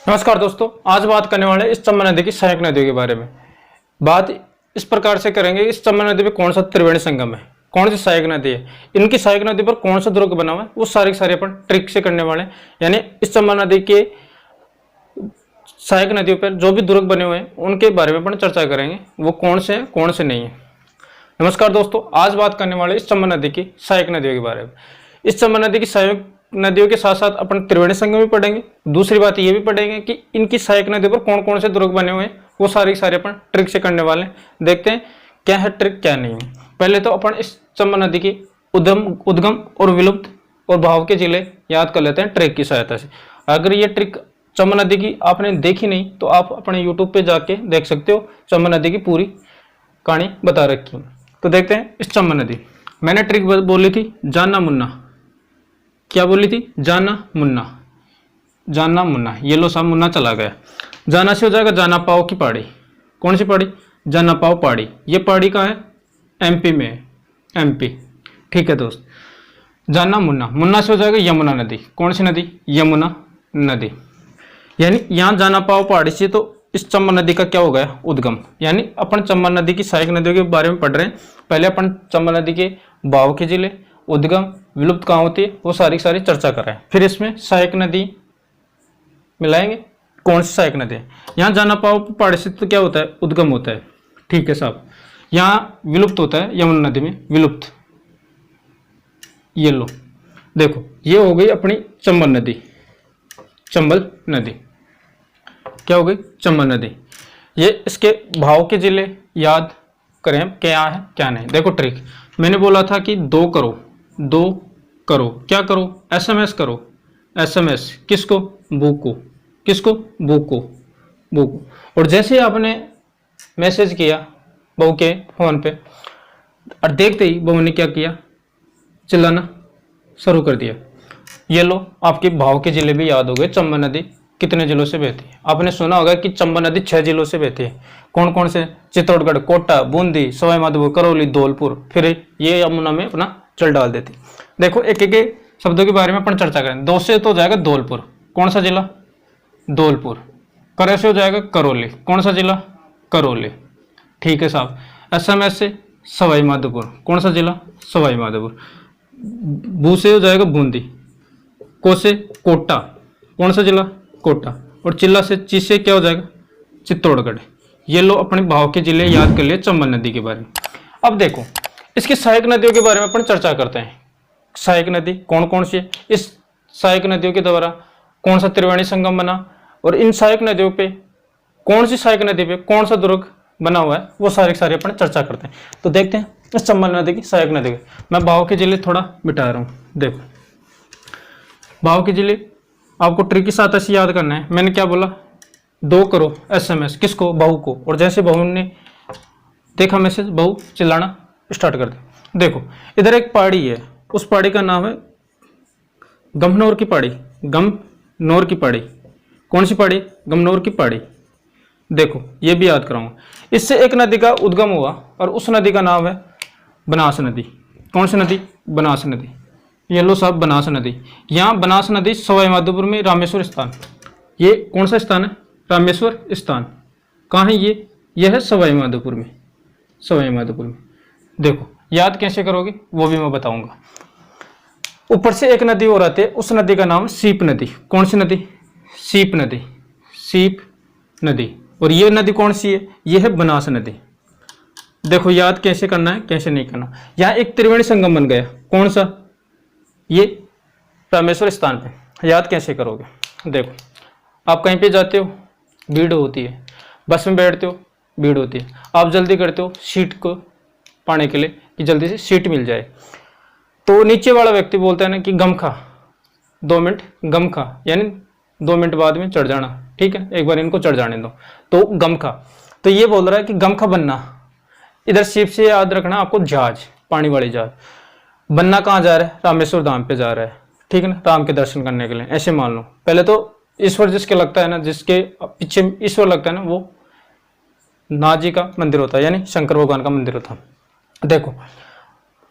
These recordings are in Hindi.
नमस्कार दोस्तों, आज बात करने वाले हैं इस चंबल नदी की सहायक नदियों के बारे में। बात इस प्रकार से करेंगे, इस चंबल नदी में कौन सा त्रिवेणी संगम है, कौन सी सहायक नदी है, इनकी सहायक नदी पर कौन सा दुर्ग बना हुआ है, वो सारे के सारे अपन ट्रिक से करने वाले हैं। यानी इस चंबल नदी के सहायक नदियों पर जो भी दुर्ग बने हुए हैं उनके बारे में अपन चर्चा करेंगे, वो कौन से हैं कौन से नहीं है। नमस्कार दोस्तों, आज बात करने वाले इस चंबल नदी की सहायक नदियों के बारे में। इस चंबल नदी की सहायक नदियों के साथ साथ अपन त्रिवेणी संगम भी पढ़ेंगे। दूसरी बात ये भी पढ़ेंगे कि इनकी सहायक नदियों पर कौन कौन से दुर्ग बने हुए हैं, वो सारे के सारे अपन ट्रिक से करने वाले हैं। देखते हैं क्या है ट्रिक क्या नहीं है। पहले तो अपन इस चंबल नदी की उद्गम और विलुप्त और भाव के जिले याद कर लेते हैं ट्रिक की सहायता से। अगर ये ट्रिक चंबल नदी की आपने देखी नहीं तो आप अपने यूट्यूब पे जाके देख सकते हो, चंबल नदी की पूरी कहानी बता रखी है। तो देखते हैं इस चंबल नदी। मैंने ट्रिक बोली थी जाना मुन्ना, क्या बोली थी? जाना मुन्ना, जाना मुन्ना। ये लो साहब मुन्ना चला गया। जाना से हो जाएगा जाना पाओ की पहाड़ी। कौन सी पहाड़ी? जाना पाओ पहाड़ी। ये पहाड़ी कहाँ है? एमपी में है, एमपी। ठीक है दोस्त। जाना मुन्ना, मुन्ना से हो जाएगा यमुना नदी। कौन सी नदी? यमुना नदी। यानी यहाँ जाना पाओ पहाड़ी से तो इस चंबल नदी का क्या हो गया? उद्गम। यानी अपन चंबल नदी की सहायक नदियों के बारे में पढ़ रहे हैं। पहले अपन चंबल नदी के भाव के जिले, उद्गम, विलुप्त कहाँ होती है, वो सारी सारी चर्चा कर रहे हैं। फिर इसमें सहायक नदी मिलाएंगे। कौन सी सहायक नदी है? यहाँ जाना पाओ पहाड़ी से तो क्या होता है? उद्गम होता है। ठीक है साहब। यहाँ विलुप्त होता है यमुना नदी में, विलुप्त। ये लो देखो, ये हो गई अपनी चंबल नदी। चंबल नदी क्या हो गई? चंबल नदी। ये इसके भाव के जिले याद करें क्या है क्या नहीं। देखो ट्रिक, मैंने बोला था कि दो करो, क्या करो? एसएमएस करो। एसएमएस किसको? बुक को। किसको? बुक को, बुक को। और जैसे आपने मैसेज किया बहू के फोन पे और देखते ही बहू ने क्या किया? चिल्लाना शुरू कर दिया। ये लो आपके भाव के जिले भी याद हो गए। चंबल नदी कितने जिलों से बहती है? आपने सुना होगा कि चंबल नदी 6 जिलों से बहती है। कौन कौन से? चित्तौड़गढ़, कोटा, बूंदी, सवाई माधोपुर, करौली, धौलपुर। फिर ये यमुना में अपना जल डाल देती। देखो एक एक शब्दों के बारे में अपन चर्चा करें। दो से तो हो जाएगा धौलपुर। कौन सा जिला? धौलपुर। करे से हो जाएगा करौली। कौन सा जिला? करौली। ठीक है साहब। एसएमएस से सवाई माधोपुर। कौन सा जिला? सवाई माधोपुर। बू से हो जाएगा बूंदी। को से कोटा। कौन सा जिला? कोटा। और चिल्ला से ची से क्या हो जाएगा? चित्तौड़गढ़। ये लो अपने भाव के जिले याद कर लिए चंबल नदी के बारे में। अब देखो इसकी सहायक नदियों के बारे में अपन चर्चा करते हैं। सहायक नदी कौन कौन सी है, इस सहायक नदियों के द्वारा कौन सा त्रिवेणी संगम बना, और इन सहायक नदियों पे कौन सी सहायक नदी पे कौन सा दुर्ग बना हुआ है, वो सारे सारे अपन चर्चा करते हैं। तो देखते हैं इस चंबल नदी की सहायक नदी के। मैं भाव के जिले थोड़ा मिटा रहा हूँ। देखो भाव के जिले आपको ट्रिक के साथ ऐसे याद करना है। मैंने क्या बोला? दो करो एसएमएस किसको? बहू को। और जैसे बहू ने देखा मैसेज, बहू चिल्लाना स्टार्ट कर दे। देखो इधर एक पहाड़ी है, उस पहाड़ी का नाम है गमनौर की पहाड़ी। गमनौर की पहाड़ी। कौन सी पहाड़ी? गमनौर की पहाड़ी। देखो ये भी याद कराऊंगा। इससे एक नदी का उद्गम हुआ और उस नदी का नाम है बनास नदी। कौन सी नदी? बनास नदी। ये लो साहब बनास नदी। यहाँ बनास नदी सवाई माधोपुर में रामेश्वर स्थान। ये कौन सा स्थान है? रामेश्वर स्थान। कहाँ है ये? यह है सवाई माधोपुर में। सवाई माधोपुर में। देखो याद कैसे करोगे वो भी मैं बताऊंगा। ऊपर से एक नदी और आती है, उस नदी का नाम सीप नदी। कौन सी नदी? सीप नदी। सीप नदी। और ये नदी कौन सी है? ये है बनास नदी। देखो याद कैसे करना है कैसे नहीं करना। यहाँ एक त्रिवेणी संगम बन गया। कौन सा? ये रामेश्वर स्थान पे। याद कैसे करोगे? देखो आप कहीं पे जाते हो, भीड़ होती है। बस में बैठते हो, भीड़ होती है। आप जल्दी करते हो सीट को पाने के लिए कि जल्दी से सीट मिल जाए, तो नीचे वाला व्यक्ति बोलता है ना कि गम खा, 2 मिनट गम खा, यानी 2 मिनट बाद में चढ़ जाना। ठीक है, एक बार इनको चढ़ जाने दो, तो गम खा। तो ये बोल रहा है कि गम खा बनना। इधर शिप से याद रखना आपको जहाज, पानी वाली जहाज। बनना कहाँ जा रहा है? रामेश्वर धाम पे जा रहा है। ठीक है ना, राम के दर्शन करने के लिए। ऐसे मान लो पहले तो ईश्वर जिसके लगता है ना, जिसके पीछे ईश्वर लगता है ना, वो नाथ जी का मंदिर होता है, यानी शंकर भगवान का मंदिर होता है। देखो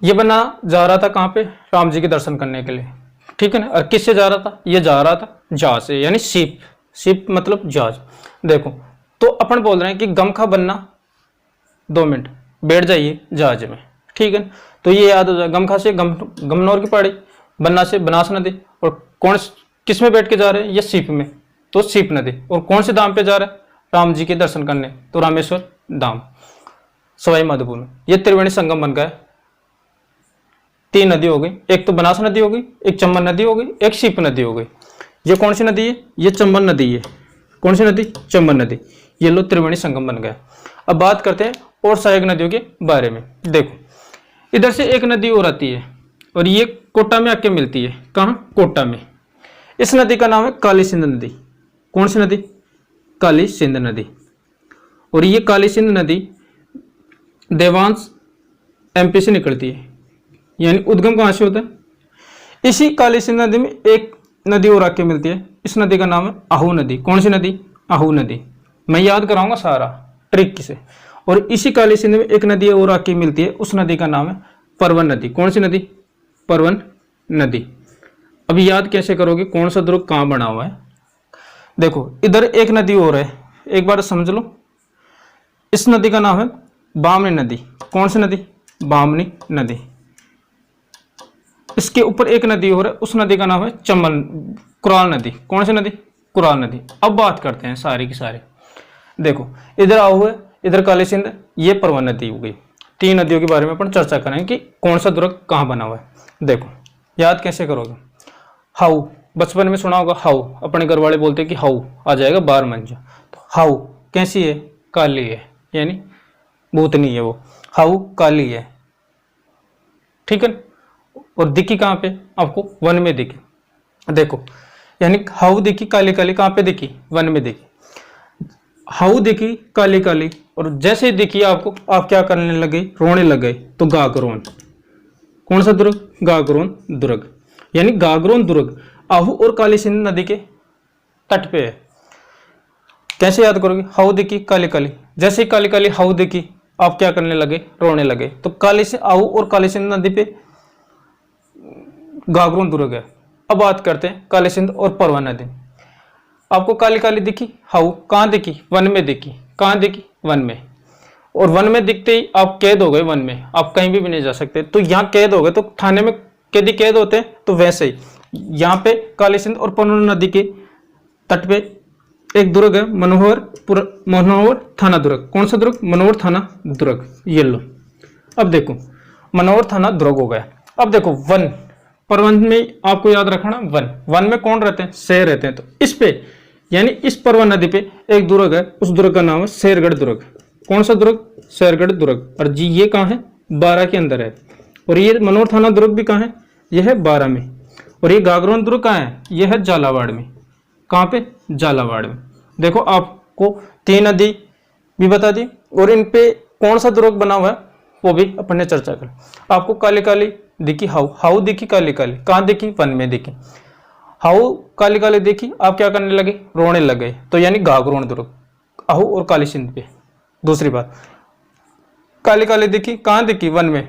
ये बना जा रहा था कहाँ पे? राम जी के दर्शन करने के लिए। ठीक है ना। और किससे जा रहा था? ये जा रहा था जहाज से, यानी शिप शिप मतलब जहाज। देखो तो अपन बोल रहे हैं कि गमखा बनना 2 मिनट, बैठ जाइए जहाज में, ठीक है। तो ये याद हो जाए, गमखा से गमनौर की पहाड़ी, बन्ना से बनास नदी, और कौन किस में बैठ के जा रहे हैं, ये शिप में, तो शिप नदी। और कौन से धाम पे जा रहा है, राम जी के दर्शन करने, तो रामेश्वर धाम सवाई माधोपुर में। ये त्रिवेणी संगम बन गया। 3 नदी हो गई, एक तो बनास नदी हो गई, एक चंबल नदी हो गई, एक शिप नदी हो गई। ये कौन सी नदी है, ये चंबल नदी है। कौन सी नदी, चंबल नदी। ये लो त्रिवेणी संगम बन गया। अब बात करते हैं और सहायक नदियों के बारे में। देखो इधर से एक नदी और आती है और ये कोटा में आके मिलती है। कहाँ, कोटा में। इस नदी का नाम है काली सिंध नदी। कौन सी नदी, काली सिंध नदी। और ये काली सिंध नदी देवांश एमपी से निकलती है, यानी उद्गम कहाँ से होता है, इसी काली सिंध नदी में एक नदी और आके मिलती है। इस नदी का नाम है आहू नदी। कौन सी नदी, आहू नदी। मैं याद कराऊंगा सारा ट्रिक से। और इसी काली सिंध में एक नदी और आके मिलती है, उस नदी का नाम है परवन नदी। कौन सी नदी, परवन नदी। अभी याद कैसे करोगे, कौन सा दुर्ग कहाँ बना हुआ है। देखो इधर एक नदी और है, एक बार समझ लो। इस नदी का नाम है बामनी नदी। कौन सी नदी, बामनी नदी। इसके ऊपर एक नदी और है, उस नदी का नाम है कुराल नदी। कौन सी नदी, कुराल नदी। अब बात करते हैं सारी की सारी। देखो इधर आओ है, इधर काली सिंध, ये परवन नदी हो गई। 3 नदियों के बारे में अपन चर्चा करेंगे कि कौन सा दुर्ग कहाँ बना हुआ है। देखो याद कैसे करोगे, हाउ, बचपन में सुना होगा हाउ, अपने घर वाले बोलते हैं कि हाउ आ जाएगा 12 मंजा। तो हाउ कैसी है, काली है, यानी भूतनी है वो। हाउ काली है, ठीक है। और दिखी कहाँ पे आपको, वन में दिखी। देखो यानी हाउ दिखी काली काली, कहाँ पे दिखी, वन में दिखी। हाउ दिखी काली काली, और जैसे ही दिखी आपको, आप क्या करने लगे, रोने लग गए, तो गागरोन। कौन सा दुर्ग, गागरोन दुर्ग। यानी गागरोन दुर्ग आहू और काली सिंध नदी के तट पे है। कैसे याद करोगे, हाउ दिखी काली काली, जैसे ही काली काली हाउ दिखी, आप क्या करने लगे, रोने लगे। तो काली से आहू और काली सिंध नदी पे गागरोन दुर्ग है। अब बात करते हैं काली सिंध और परवन नदी। आपको काली काली दिखी, हाउ कहाँ दिखी, वन में दिखी। कहाँ दिखी, वन में। और वन में दिखते ही आप कैद हो गए, वन में आप कहीं भी नहीं जा सकते। तो यहाँ कैद हो गए, तो थाने में कैदी कैद होते हैं, तो वैसे ही यहाँ पे काली सिंध और परवन नदी के तट पे एक दुर्ग है, मनोहर थाना दुर्ग। कौन सा दुर्ग, मनोहर थाना दुर्ग। ये लो, अब देखो मनोहर थाना दुर्ग हो गया। अब देखो वन, परवन में आपको याद रखना, वन में कौन रहते हैं, शेर रहते हैं। तो इस पे यानी इस परवन नदी पे एक दुर्ग है, उस दुर्ग का नाम है शेरगढ़ दुर्ग। कौन सा दुर्ग, शेरगढ़ दुर्ग। और जी ये कहाँ है, 12 के अंदर है। और ये मनोहर थाना दुर्ग भी कहाँ है, यह है 12 में। और ये गागरोन दुर्ग कहाँ है, यह है झालावाड़ में। कहाँ पे, झालावाड़ में। देखो आपको 3 नदी भी बता दी, और इन पे कौन सा दुर्ग बना हुआ है वो भी अपन ने चर्चा कर। आपको काली काली दिखी, हाउ दिखी काली काली, कहाँ दिखी, वन में दिखी। हाउ काली काली देखी, आप क्या करने लगे, रोने लगे। तो यानी गागरोन दुर्ग, आहू और काली सिंध पे। दूसरी बात, काली काली दिखी, कहाँ दिखी, वन में।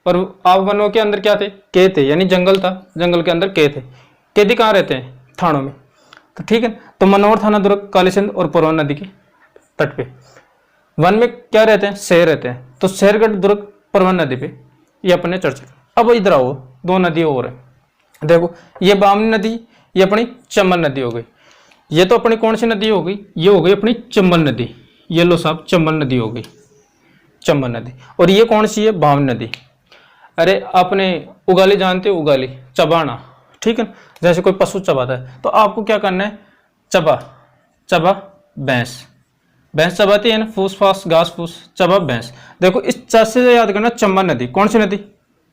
और आप वनों के अंदर क्या थे, कैद थे, यानी जंगल था, जंगल के अंदर कैद थे। कैदी कहाँ रहते हैं, थानों में। तो ठीक है, तो मनोहर थाना दुर्ग, काली सिंध और परवन नदी के तट पे। वन में क्या रहते हैं, शेर रहते हैं। तो शेरगढ़ दुर्ग परवन नदी पे, ये अपने चर्चा। अब इधर आओ, 2 नदी और है। देखो ये बामनी नदी, ये अपनी चंबल नदी हो गई। ये तो अपनी कौन सी नदी हो गई, ये हो गई अपनी चंबल नदी। ये लो साहब, चंबल नदी हो गई, चंबल नदी। और ये कौन सी है, बामनी नदी। अरे आपने उगाली जानते हो, उगाली चबाना, ठीक है। जैसे कोई पशु चबाता है, तो आपको क्या करना है, चबा भैंस, भैंस चबाती है ना, फूस फास घास फूस, चबा भैंस। देखो इस च से याद करना चंबल नदी। कौन सी नदी,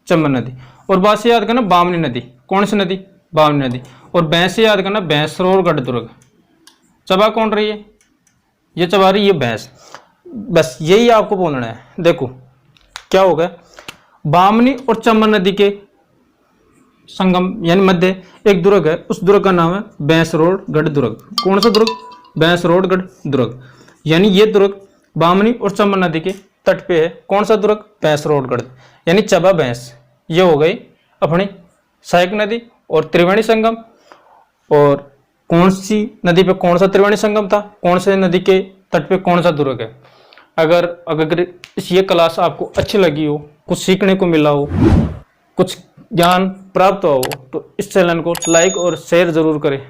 चंबल नदी। और बात से याद करना बामनी नदी। कौन सी नदी, बामनी नदी। और भैंस से याद करना भैंसरोरगढ़ दुर्ग। चबा कौन रही है, ये चबा रही है भैंस। बस यही आपको बोलना है। देखो क्या हो गया, बामनी और चंबल नदी के संगम यानी मध्य एक दुर्ग है, उस दुर्ग का नाम है भैंसरोरगढ़ दुर्ग। कौन सा दुर्ग, भैंसरोरगढ़ दुर्ग। यानी ये दुर्ग बामनी और चंबल नदी के तट पे है। कौन सा दुर्ग, भैंसरोरगढ़, यानी चबा भैंस। ये हो गई अपनी सहायक नदी और त्रिवेणी संगम और कौन सी नदी पे कौन सा त्रिवेणी संगम था, कौन से नदी के तट पे कौन सा दुर्ग है। अगर ये क्लास आपको अच्छी लगी हो, कुछ सीखने को मिला हो, कुछ ज्ञान प्राप्त हुआ हो, तो इस चैनल को लाइक और शेयर जरूर करें।